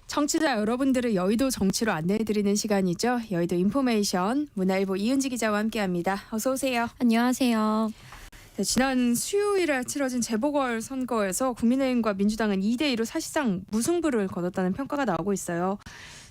청취자 여러분들을 여의도 정치로 안내해드리는 시간이죠. 여의도 인포메이션 문화일보 이은지 기자와 함께합니다. 어서 오세요. 안녕하세요. 네, 지난 수요일에 치러진 재보궐선거에서 국민의힘과 민주당은 2대2로 사실상 무승부를 거뒀다는 평가가 나오고 있어요.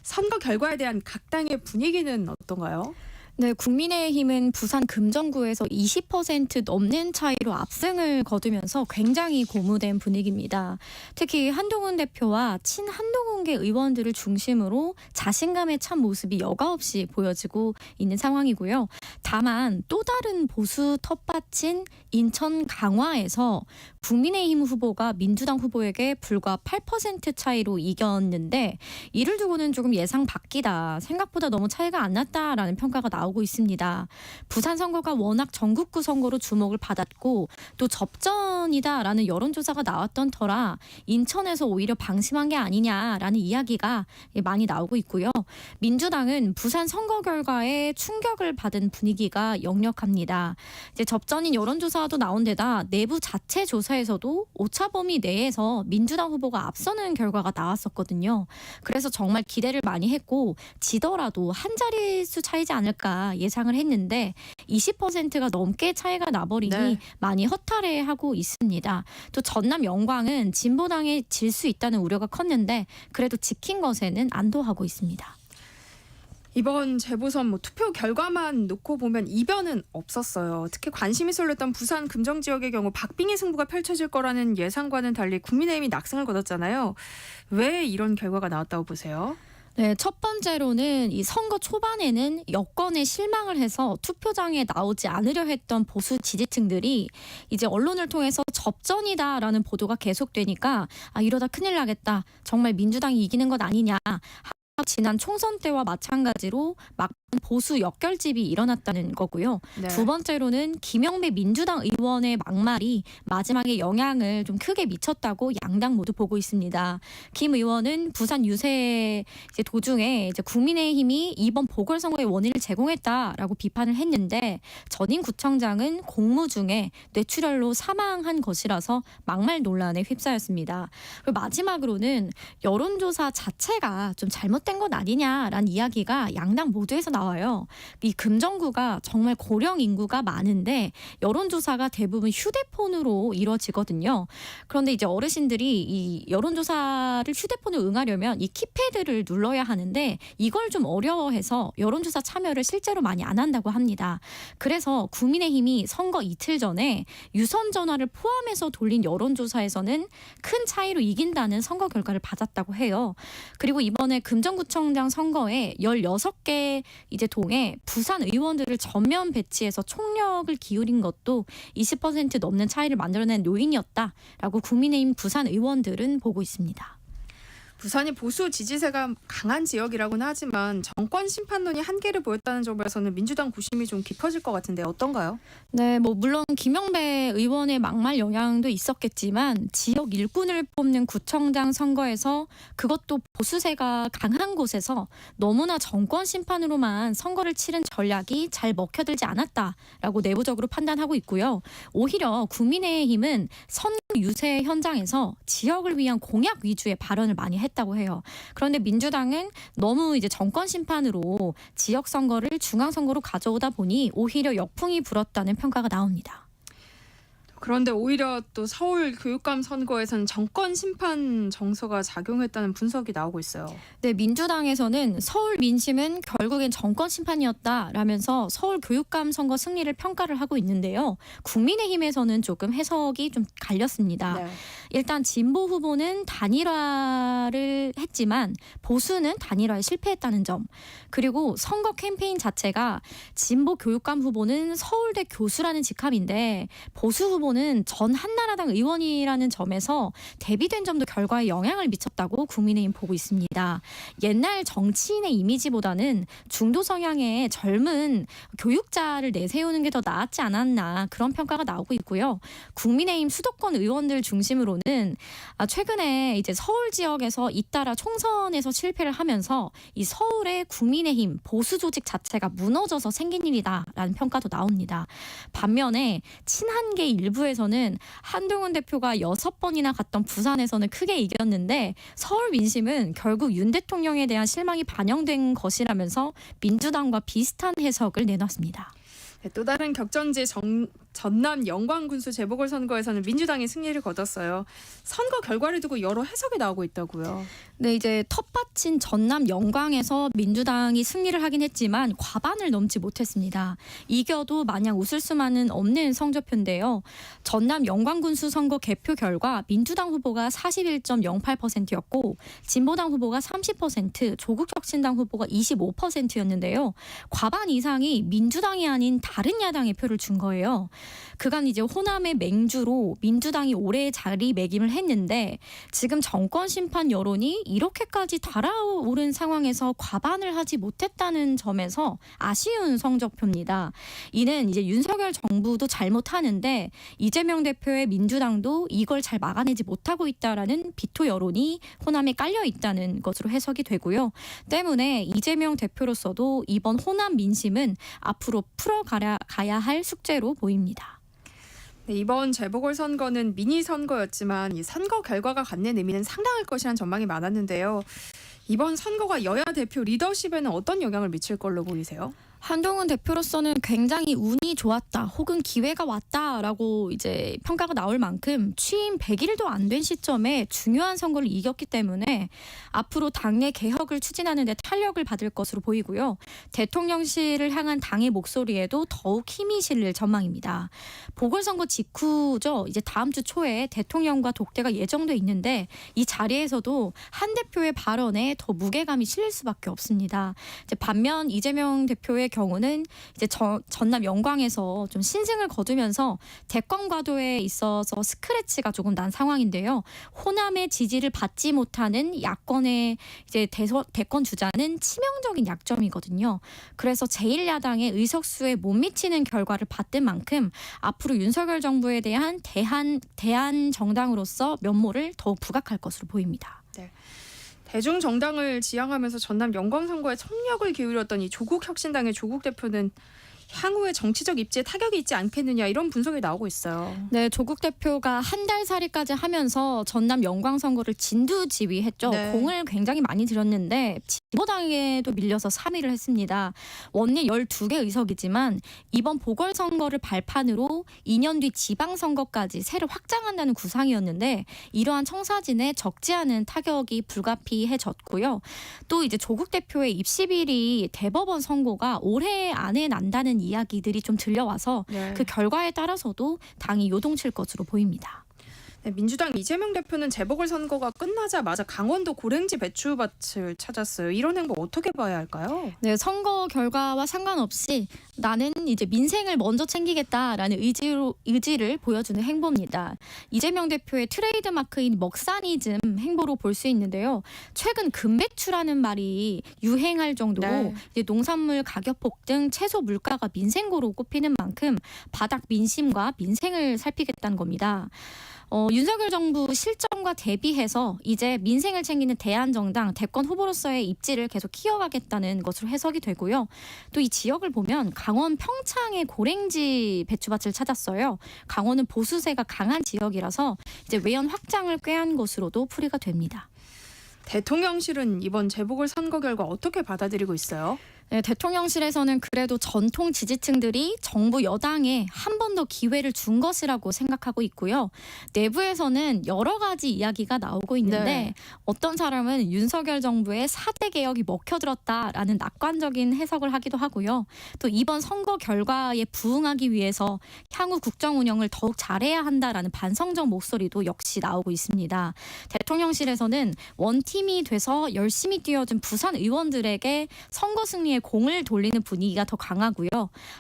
선거 결과에 대한 각 당의 분위기는 어떤가요? 네, 국민의힘은 부산 금정구에서 20% 넘는 차이로 압승을 거두면서 굉장히 고무된 분위기입니다. 특히 한동훈 대표와 친한동훈계 의원들을 중심으로 자신감에 찬 모습이 여과없이 보여지고 있는 상황이고요. 다만 또 다른 보수 텃밭인 인천 강화에서 국민의힘 후보가 민주당 후보에게 불과 8% 차이로 이겼는데 이를 두고는 조금 예상 밖이다. 생각보다 너무 차이가 안 났다라는 평가가 나오고 있습니다. 부산 선거가 워낙 전국구 선거로 주목을 받았고 또 접전이다라는 여론조사가 나왔던 터라 인천에서 오히려 방심한 게 아니냐라는 이야기가 많이 나오고 있고요. 민주당은 부산 선거 결과에 충격을 받은 분위기가 역력합니다. 이제 접전인 여론조사도 나온 데다 내부 자체 조사에서도 오차범위 내에서 민주당 후보가 앞서는 결과가 나왔었거든요. 그래서 정말 기대를 많이 했고 지더라도 한 자릿수 차이지 않을까 예상을 했는데 20%가 넘게 차이가 나버리니 많이 허탈해하고 있습니다. 또 전남 영광은 진보당에 질 수 있다는 우려가 컸는데 그래도 지킨 것에는 안도하고 있습니다. 이번 재보선 투표 결과만 놓고 보면 이변은 없었어요. 특히 관심이 쏠렸던 부산 금정 지역의 경우 박빙의 승부가 펼쳐질 거라는 예상과는 달리 국민의힘이 낙승을 거뒀잖아요. 왜 이런 결과가 나왔다고 보세요? 네, 첫 번째로는 이 선거 초반에는 여권에 실망을 해서 투표장에 나오지 않으려 했던 보수 지지층들이 이제 언론을 통해서 접전이다라는 보도가 계속되니까 이러다 큰일 나겠다. 정말 민주당이 이기는 것 아니냐. 지난 총선 때와 마찬가지로 막 보수 역결집이 일어났다는 거고요. 네. 두 번째로는 김영배 민주당 의원의 막말이 마지막에 영향을 좀 크게 미쳤다고 양당 모두 보고 있습니다. 김 의원은 부산 유세 도중에 국민의힘이 이번 보궐선거의 원인을 제공했다라고 비판을 했는데 전임 구청장은 공무 중에 뇌출혈로 사망한 것이라서 막말 논란에 휩싸였습니다. 그리고 마지막으로는 여론조사 자체가 좀 잘못된 것 아니냐라는 이야기가 양당 모두에서 나와요. 이 금정구가 정말 고령 인구가 많은데 여론조사가 대부분 휴대폰으로 이루어지거든요. 그런데 이제 어르신들이 이 여론조사를 휴대폰으로 응하려면 이 키패드를 눌러야 하는데 이걸 좀 어려워해서 여론조사 참여를 실제로 많이 안 한다고 합니다. 그래서 국민의힘이 선거 이틀 전에 유선 전화를 포함해서 돌린 여론조사에서는 큰 차이로 이긴다는 선거 결과를 받았다고 해요. 그리고 이번에 금정구청장 선거에 16개 이제 동에 부산 의원들을 전면 배치해서 총력을 기울인 것도 20% 넘는 차이를 만들어낸 요인이었다라고 국민의힘 부산 의원들은 보고 있습니다. 부산이 보수 지지세가 강한 지역이라고는 하지만 정권 심판론이 한계를 보였다는 점에서는 민주당 고심이 좀 깊어질 것 같은데 어떤가요? 네, 물론 김영배 의원의 막말 영향도 있었겠지만 지역 일꾼을 뽑는 구청장 선거에서 그것도 보수세가 강한 곳에서 너무나 정권 심판으로만 선거를 치른 전략이 잘 먹혀들지 않았다라고 내부적으로 판단하고 있고요. 오히려 국민의힘은 선거 유세 현장에서 지역을 위한 공약 위주의 발언을 많이 했다고 해요. 그런데 민주당은 너무 이제 정권 심판으로 지역 선거를 중앙 선거로 가져오다 보니 오히려 역풍이 불었다는 평가가 나옵니다. 그런데 오히려 또 서울 교육감 선거에서는 정권 심판 정서가 작용했다는 분석이 나오고 있어요. 네, 민주당에서는 서울 민심은 결국엔 정권 심판이었다라면서 서울 교육감 선거 승리를 평가를 하고 있는데요. 국민의힘에서는 조금 해석이 좀 갈렸습니다. 네. 일단 진보 후보는 단일화를 했지만 보수는 단일화에 실패했다는 점. 그리고 선거 캠페인 자체가 진보 교육감 후보는 서울대 교수라는 직함인데 보수 후보는 전 한나라당 의원이라는 점에서 대비된 점도 결과에 영향을 미쳤다고 국민의힘 보고 있습니다. 옛날 정치인의 이미지보다는 중도 성향의 젊은 교육자를 내세우는 게 더 나았지 않았나 그런 평가가 나오고 있고요. 국민의힘 수도권 의원들 중심으로는 최근에 이제 서울 지역에서 이탈 잇따라 총선에서 실패를 하면서 이 서울의 국민의힘 보수 조직 자체가 무너져서 생긴 일이다라는 평가도 나옵니다. 반면에 친한계 일부에서는 한동훈 대표가 6번이나 갔던 부산에서는 크게 이겼는데 서울 민심은 결국 윤 대통령에 대한 실망이 반영된 것이라면서 민주당과 비슷한 해석을 내놨습니다. 네, 또 다른 격전지 전남 영광군수 재보궐선거에서는 민주당이 승리를 거뒀어요. 선거 결과를 두고 여러 해석이 나오고 있다고요. 네, 이제 텃밭인 전남 영광에서 민주당이 승리를 하긴 했지만 과반을 넘지 못했습니다. 이겨도 마냥 웃을 수만은 없는 성적표인데요. 전남 영광군수 선거 개표 결과 민주당 후보가 41.08%였고 진보당 후보가 30%, 조국혁신당 후보가 25%였는데요. 과반 이상이 민주당이 아닌 다른 야당의 표를 준 거예요. 그간 이제 호남의 맹주로 민주당이 오래 자리매김을 했는데 지금 정권 심판 여론이 이렇게까지 달아오른 상황에서 과반을 하지 못했다는 점에서 아쉬운 성적표입니다. 이는 이제 윤석열 정부도 잘못하는데 이재명 대표의 민주당도 이걸 잘 막아내지 못하고 있다라는 비토 여론이 호남에 깔려 있다는 것으로 해석이 되고요. 때문에 이재명 대표로서도 이번 호남 민심은 앞으로 풀어가야 할 숙제로 보입니다. 네, 이번 재보궐선거는 미니 선거였지만 이 선거 결과가 갖는 의미는 상당할 것이라는 전망이 많았는데요. 이번 선거가 여야 대표 리더십에는 어떤 영향을 미칠 걸로 보이세요? 한동훈 대표로서는 굉장히 운이 좋았다 혹은 기회가 왔다라고 이제 평가가 나올 만큼 취임 100일도 안 된 시점에 중요한 선거를 이겼기 때문에 앞으로 당내 개혁을 추진하는 데 탄력을 받을 것으로 보이고요. 대통령실을 향한 당의 목소리에도 더욱 힘이 실릴 전망입니다. 보궐선거 직후죠. 이제 다음 주 초에 대통령과 독대가 예정돼 있는데 이 자리에서도 한 대표의 발언에 더 무게감이 실릴 수밖에 없습니다. 이제 반면 이재명 대표의 경우는 이제 전남 영광에서 좀 신승을 거두면서 대권 과도에 있어서 스크래치가 조금 난 상황인데요. 호남의 지지를 받지 못하는 야권의 이제 대권 주자는 치명적인 약점이거든요. 그래서 제1야당의 의석수에 못 미치는 결과를 받은 만큼 앞으로 윤석열 정부에 대한 대한 정당으로서 면모를 더욱 부각할 것으로 보입니다. 네. 대중정당을 지향하면서 전남 영광 선거에 총력을 기울였던 이 조국혁신당의 조국 대표는 향후에 정치적 입지에 타격이 있지 않겠느냐 이런 분석이 나오고 있어요. 네, 조국 대표가 한 달 살이까지 하면서 전남 영광 선거를 진두지휘했죠. 네. 공을 굉장히 많이 들였는데 진보당에도 밀려서 3위를 했습니다. 원내 12개 의석이지만 이번 보궐선거를 발판으로 2년 뒤 지방선거까지 세를 확장한다는 구상이었는데 이러한 청사진에 적지 않은 타격이 불가피해졌고요. 또 이제 조국 대표의 입시비리 대법원 선고가 올해 안에 난다는 이야기들이 좀 들려와서 네. 그 결과에 따라서도 당이 요동칠 것으로 보입니다. 네, 민주당 이재명 대표는 재보궐선거가 끝나자마자 강원도 고랭지 배추밭을 찾았어요. 이런 행보 어떻게 봐야 할까요? 네, 선거 결과와 상관없이 나는 이제 민생을 먼저 챙기겠다라는 의지를 보여주는 행보입니다. 이재명 대표의 트레이드 마크인 먹사니즘 행보로 볼 수 있는데요. 최근 금배추라는 말이 유행할 정도로 네. 이제 농산물 가격 폭등, 채소 물가가 민생고로 꼽히는 만큼 바닥 민심과 민생을 살피겠다는 겁니다. 윤석열 정부 실정과 대비해서 이제 민생을 챙기는 대한정당 대권 후보로서의 입지를 계속 키워가겠다는 것으로 해석이 되고요. 또 이 지역을 보면 강원 평창의 고랭지 배추밭을 찾았어요. 강원은 보수세가 강한 지역이라서 이제 외연 확장을 꾀한 것으로도 풀이가 됩니다. 대통령실은 이번 재보궐선거 결과 어떻게 받아들이고 있어요? 네, 대통령실에서는 그래도 전통 지지층들이 정부 여당에 한 번 더 기회를 준 것이라고 생각하고 있고요. 내부에서는 여러 가지 이야기가 나오고 있는데 네. 어떤 사람은 윤석열 정부의 4대 개혁이 먹혀들었다라는 낙관적인 해석을 하기도 하고요. 또 이번 선거 결과에 부응하기 위해서 향후 국정 운영을 더욱 잘해야 한다라는 반성적 목소리도 역시 나오고 있습니다. 대통령실에서는 원팀이 돼서 열심히 뛰어준 부산 의원들에게 선거 승리에 공을 돌리는 분위기가 더 강하고요.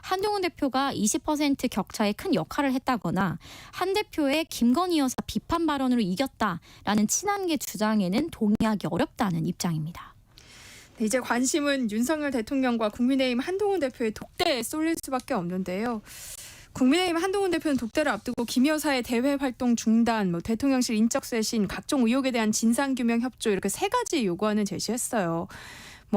한동훈 대표가 20% 격차에 큰 역할을 했다거나 한 대표의 김건희 여사 비판 발언으로 이겼다라는 친한계 주장에는 동의하기 어렵다는 입장입니다. 네, 이제 관심은 윤석열 대통령과 국민의힘 한동훈 대표의 독대에 쏠릴 수밖에 없는데요. 국민의힘 한동훈 대표는 독대를 앞두고 김 여사의 대외 활동 중단, 대통령실 인적 쇄신, 각종 의혹에 대한 진상규명 협조 이렇게 세 가지 요구안을 제시했어요.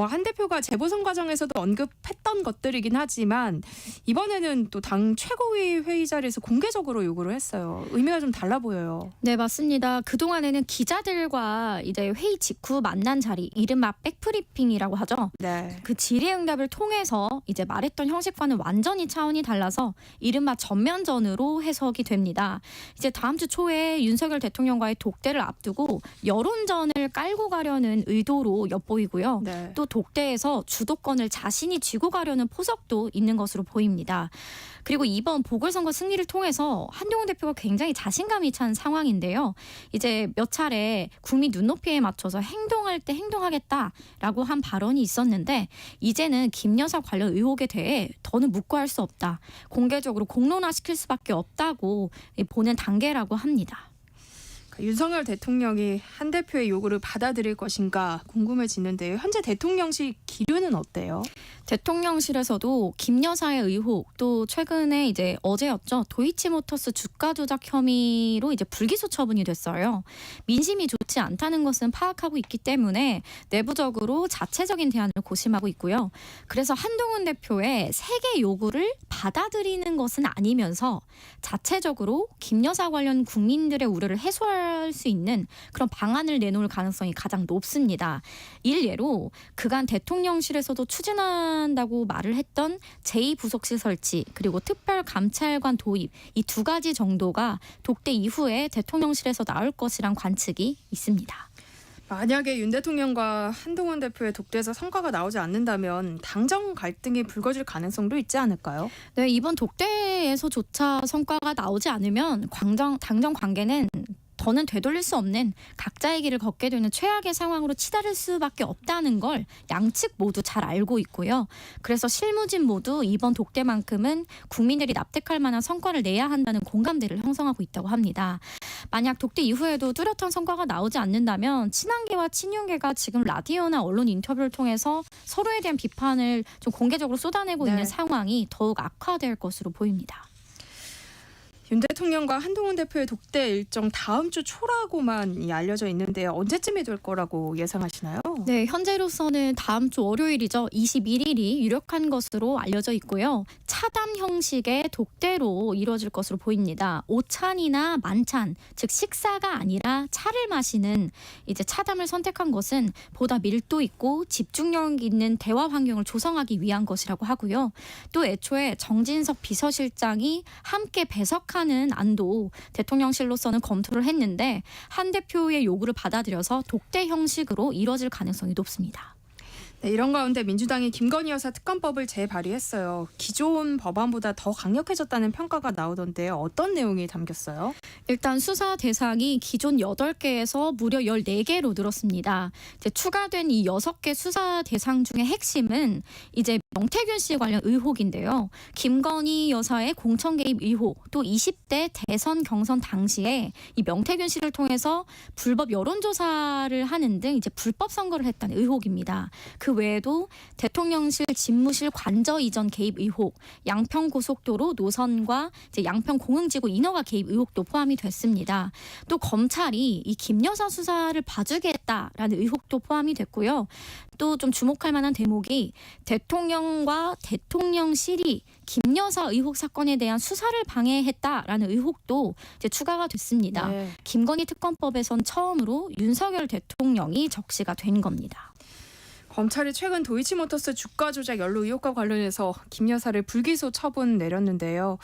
한 대표가 재보선 과정에서도 언급했던 것들이긴 하지만 이번에는 또 당 최고위 회의 자리에서 공개적으로 요구를 했어요. 의미가 좀 달라 보여요. 네, 맞습니다. 그동안에는 기자들과 이제 회의 직후 만난 자리, 이른바 백브리핑이라고 하죠. 네. 그 질의응답을 통해서 이제 말했던 형식과는 완전히 차원이 달라서 이른바 전면전으로 해석이 됩니다. 이제 다음 주 초에 윤석열 대통령과의 독대를 앞두고 여론전을 깔고 가려는 의도로 엿보이고요. 네. 또 독대에서 주도권을 자신이 쥐고 가려는 포석도 있는 것으로 보입니다. 그리고 이번 보궐선거 승리를 통해서 한동훈 대표가 굉장히 자신감이 찬 상황인데요. 이제 몇 차례 국민 눈높이에 맞춰서 행동할 때 행동하겠다라고 한 발언이 있었는데 이제는 김 여사 관련 의혹에 대해 더는 묵고할 수 없다. 공개적으로 공론화시킬 수밖에 없다고 보는 단계라고 합니다. 윤석열 대통령이 한 대표의 요구를 받아들일 것인가 궁금해지는데요. 현재 대통령실 기류는 어때요? 대통령실에서도 김 여사의 의혹, 또 최근에 이제 어제였죠. 도이치모터스 주가 조작 혐의로 이제 불기소 처분이 됐어요. 민심이 좋지 않다는 것은 파악하고 있기 때문에 내부적으로 자체적인 대안을 고심하고 있고요. 그래서 한동훈 대표의 세계 요구를 받아들이는 것은 아니면서 자체적으로 김 여사 관련 국민들의 우려를 해소할 수 있는 그런 방안을 내놓을 가능성이 가장 높습니다. 일례로 그간 대통령실에서도 추진한다고 말을 했던 제2부속실 설치 그리고 특별감찰관 도입 이 두 가지 정도가 독대 이후에 대통령실에서 나올 것이란 관측이 있습니다. 만약에 윤 대통령과 한동훈 대표의 독대에서 성과가 나오지 않는다면 당정 갈등이 불거질 가능성도 있지 않을까요? 네, 이번 독대에서조차 성과가 나오지 않으면 당정 관계는 더는 되돌릴 수 없는 각자의 길을 걷게 되는 최악의 상황으로 치달을 수밖에 없다는 걸 양측 모두 잘 알고 있고요. 그래서 실무진 모두 이번 독대만큼은 국민들이 납득할 만한 성과를 내야 한다는 공감대를 형성하고 있다고 합니다. 만약 독대 이후에도 뚜렷한 성과가 나오지 않는다면 친한계와 친윤계가 지금 라디오나 언론 인터뷰를 통해서 서로에 대한 비판을 좀 공개적으로 쏟아내고 네. 있는 상황이 더욱 악화될 것으로 보입니다. 윤 대통령과 한동훈 대표의 독대 일정 다음 주 초라고만 알려져 있는데요. 언제쯤이 될 거라고 예상하시나요? 네, 현재로서는 다음 주 월요일이죠. 21일이 유력한 것으로 알려져 있고요. 차담 형식의 독대로 이루어질 것으로 보입니다. 오찬이나 만찬, 즉 식사가 아니라 차를 마시는 이제 차담을 선택한 것은 보다 밀도 있고 집중력 있는 대화 환경을 조성하기 위한 것이라고 하고요. 또 애초에 정진석 비서실장이 함께 배석하는 안도 대통령실로서는 검토를 했는데 한 대표의 요구를 받아들여서 독대 형식으로 이뤄질 가능성이 높습니다. 네, 이런 가운데 민주당이 김건희 여사 특검법을 재발의했어요. 기존 법안보다 더 강력해졌다는 평가가 나오던데요. 어떤 내용이 담겼어요? 일단 수사 대상이 기존 8개에서 무려 14개로 늘었습니다. 이제 추가된 이 6개 수사 대상 중에 핵심은 이제 명태균 씨 관련 의혹인데요. 김건희 여사의 공천 개입 의혹, 또 20대 대선 경선 당시에 이 명태균 씨를 통해서 불법 여론조사를 하는 등 이제 불법 선거를 했다는 의혹입니다. 그 외에도 대통령실 집무실 관저 이전 개입 의혹, 양평 고속도로 노선과 이제 양평 공흥지구 인허가 개입 의혹도 포함이 됐습니다. 또 검찰이 이 김 여사 수사를 봐주겠다라는 의혹도 포함이 됐고요. 또 좀 주목할 만한 대목이 대통령과 대통령실이 김 여사 의혹 사건에 대한 수사를 방해했다라는 의혹도 이제 추가가 됐습니다. 네. 김건희 특검법에선 처음으로 윤석열 대통령이 적시가 된 겁니다. 검찰이 최근 도이치모터스 주가 조작 연루 의혹과 관련해서 김 여사를 불기소 처분 내렸는데요.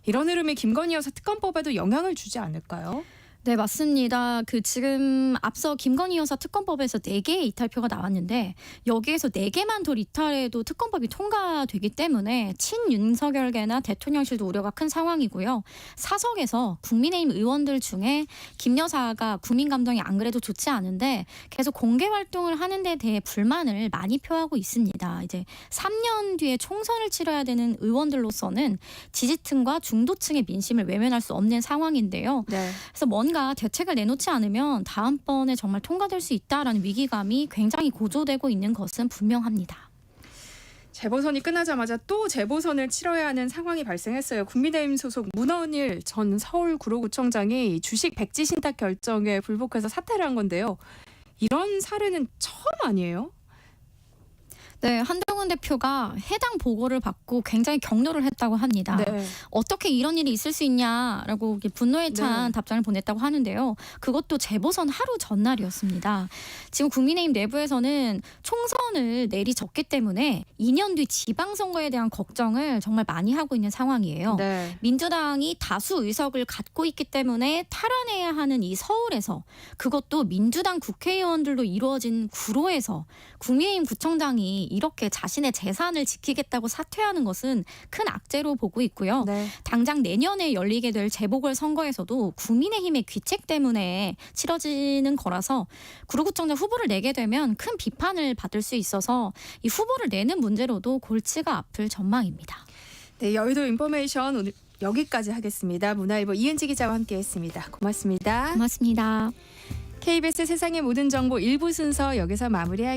이런 흐름이 김건희 여사 특검법에도 영향을 주지 않을까요? 네, 맞습니다. 지금 앞서 김건희 여사 특검법에서 4개의 이탈표가 나왔는데 여기에서 4개만 더 이탈해도 특검법이 통과되기 때문에 친윤석열계나 대통령실도 우려가 큰 상황이고요. 사석에서 국민의힘 의원들 중에 김 여사가 국민 감정이 안 그래도 좋지 않은데 계속 공개 활동을 하는 데 대해 불만을 많이 표하고 있습니다. 이제 3년 뒤에 총선을 치러야 되는 의원들로서는 지지층과 중도층의 민심을 외면할 수 없는 상황인데요. 네. 그래서 뭔가 대책을 내놓지 않으면 다음번에 정말 통과될 수 있다라는 위기감이 굉장히 고조되고 있는 것은 분명합니다. 재보선이 끝나자마자 또 재보선을 치러야 하는 상황이 발생했어요. 국민의힘 소속 문헌일 전 서울구로구청장이 주식 백지 신탁 결정에 불복해서 사퇴를 한 건데요. 이런 사례는 처음 아니에요? 네, 한동훈 대표가 해당 보고를 받고 굉장히 격노를 했다고 합니다. 네. 어떻게 이런 일이 있을 수 있냐라고 이렇게 분노에 찬 네. 답장을 보냈다고 하는데요. 그것도 재보선 하루 전날이었습니다. 지금 국민의힘 내부에서는 총선을 내리졌기 때문에 2년 뒤 지방선거에 대한 걱정을 정말 많이 하고 있는 상황이에요. 네. 민주당이 다수 의석을 갖고 있기 때문에 탈환해야 하는 이 서울에서, 그것도 민주당 국회의원들로 이루어진 구로에서 국민의힘 구청장이 이렇게 자신의 재산을 지키겠다고 사퇴하는 것은 큰 악재로 보고 있고요. 네. 당장 내년에 열리게 될 재보궐선거에서도 국민의힘의 귀책 때문에 치러지는 거라서 구로구청장 후보를 내게 되면 큰 비판을 받을 수 있어서 이 후보를 내는 문제로도 골치가 아플 전망입니다. 네, 여의도 인포메이션 오늘 여기까지 하겠습니다. 문화일보 이은지 기자와 함께했습니다. 고맙습니다. 고맙습니다. KBS 세상의 모든 정보 1부 순서 여기서 마무리할게요.